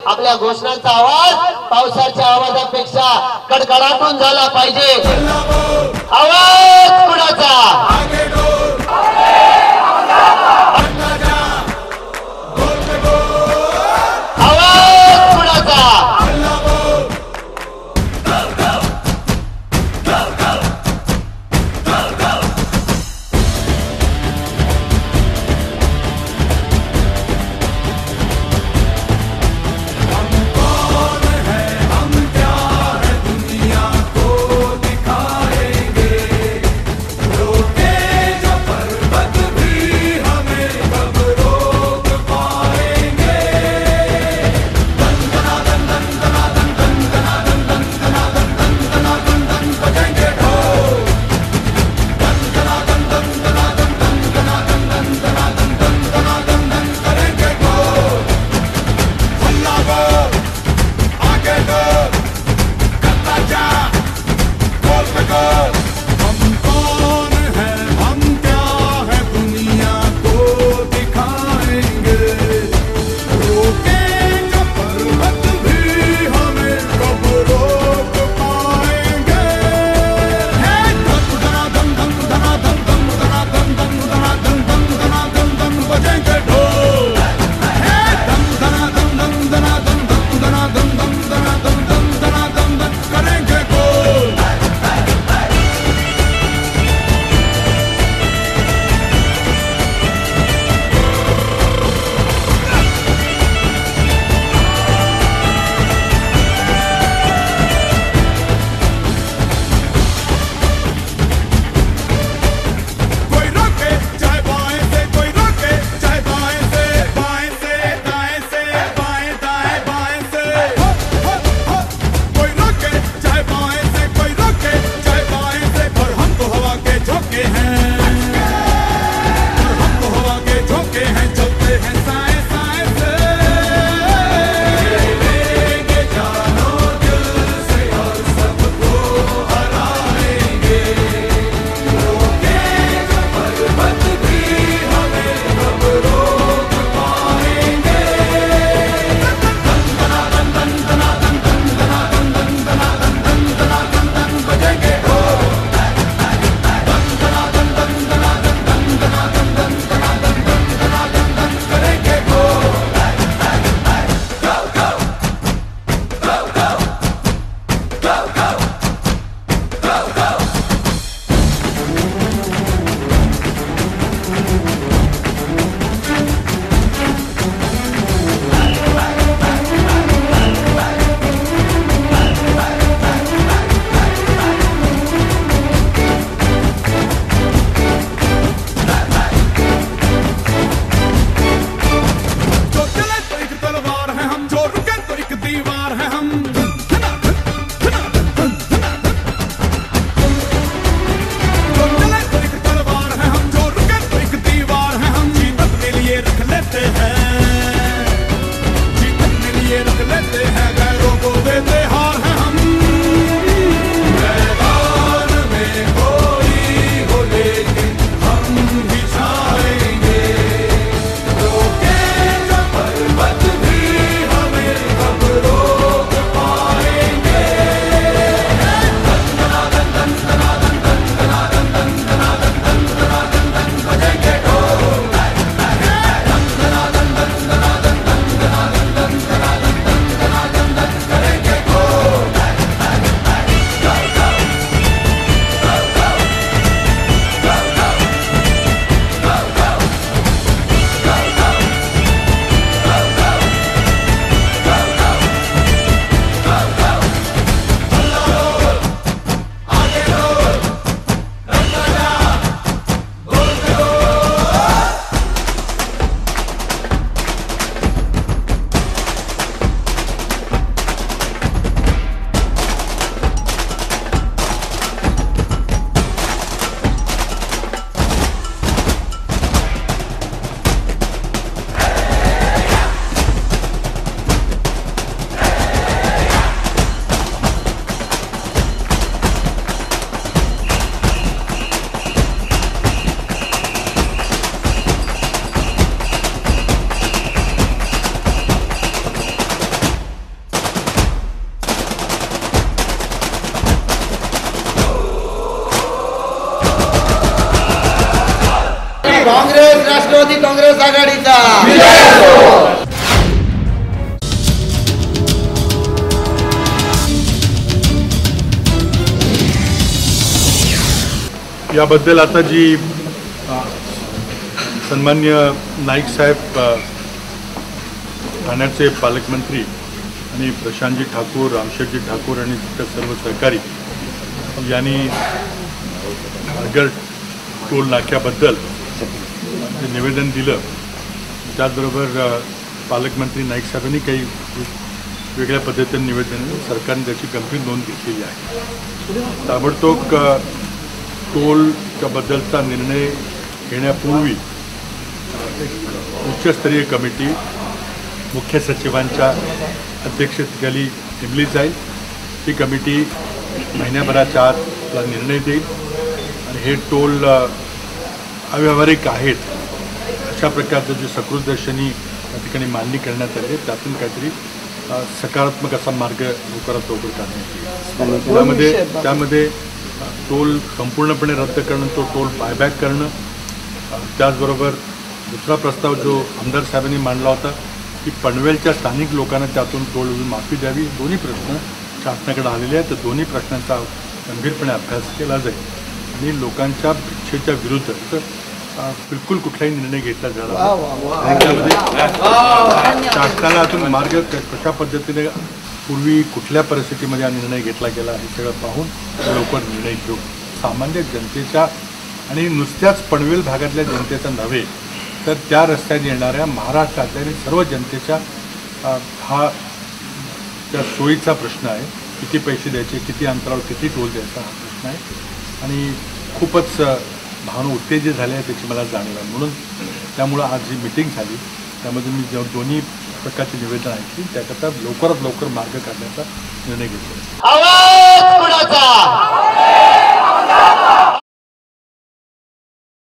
आपल्या घोषणांचा आवाज पावसाच्या आवाजापेक्षा कडकडाटून झाला पाहिजे। आवाज कुणाचा? आवाज कुणाचा? दुनिया को दिखाएंगे, रोके जो राष्ट्रवादी काँग्रेस आघाडीचा याबद्दल आता जी सन्मान्य नाईक साहेब ठाण्याचे पालकमंत्री आणि प्रशांतजी ठाकूर, रामशेठजी ठाकूर आणि इतर सर्व सहकारी यांनी अगर टोल नाक्याबद्दल जे निवेदन दिलं, त्याचबरोबर पालकमंत्री नाईक साहेबांनी काही वेगळ्या पद्धतीने निवेदन सरकारने त्याची गंभीर नोंद घेतलेली आहे. ताबडतोब टोलच्याबद्दलचा निर्णय घेण्यापूर्वी उच्चस्तरीय कमिटी मुख्य सचिवांच्या अध्यक्षतेखाली नेमली जाईल. ही कमिटी महिन्याभराच्या आत निर्णय देईल आणि हे टोल अव्यावहारिक आहेत अशा प्रकारचं जे सकृतदर्शनी या ठिकाणी मांडणी करण्यात आली, त्यातून काहीतरी सकारात्मक असा मार्ग लवकरात लवकर काढण्यात येईल. त्यामध्ये टोल संपूर्णपणे रद्द करणं, तो टोल बायबॅक करणं, त्याचबरोबर दुसरा प्रस्ताव जो आमदार साहेबांनी मांडला होता की पनवेलच्या स्थानिक लोकांना त्यातून टोल माफी द्यावी, दोन्ही प्रश्न शासनाकडे आलेले आहेत. तर दोन्ही प्रश्नांचा गंभीरपणे अभ्यास केला जाईल आणि लोकांच्या इच्छेच्या विरुद्ध बिलकुल कुठलाही निर्णय घेतला जाणार. त्यामध्ये शासनाला अजून मार्ग कशा पद्धतीने पूर्वी कुठल्या परिस्थितीमध्ये हा निर्णय घेतला गेला हे सगळं पाहून लवकर निर्णय घेऊ. सामान्य जनतेच्या आणि नुसत्याच पनवेल भागातल्या जनतेचा नव्हे तर त्या रस्त्याने येणाऱ्या महाराष्ट्रातल्या आणि सर्व जनतेच्या हा त्या सोयीचा प्रश्न आहे. किती पैसे द्यायचे, किती अंतरावर किती टोल द्यायचा हा प्रश्न आहे आणि खूपच भावना उत्तेजित झाल्या आहे त्याची मला जाणीव आहे. म्हणून त्यामुळं आज जी मिटिंग झाली त्यामध्ये मी दोन्ही प्रकारची निवेदन ऐकली, त्याकरता लवकरात लवकर मार्ग काढण्याचा निर्णय घेतला. आवाज कुणाचा?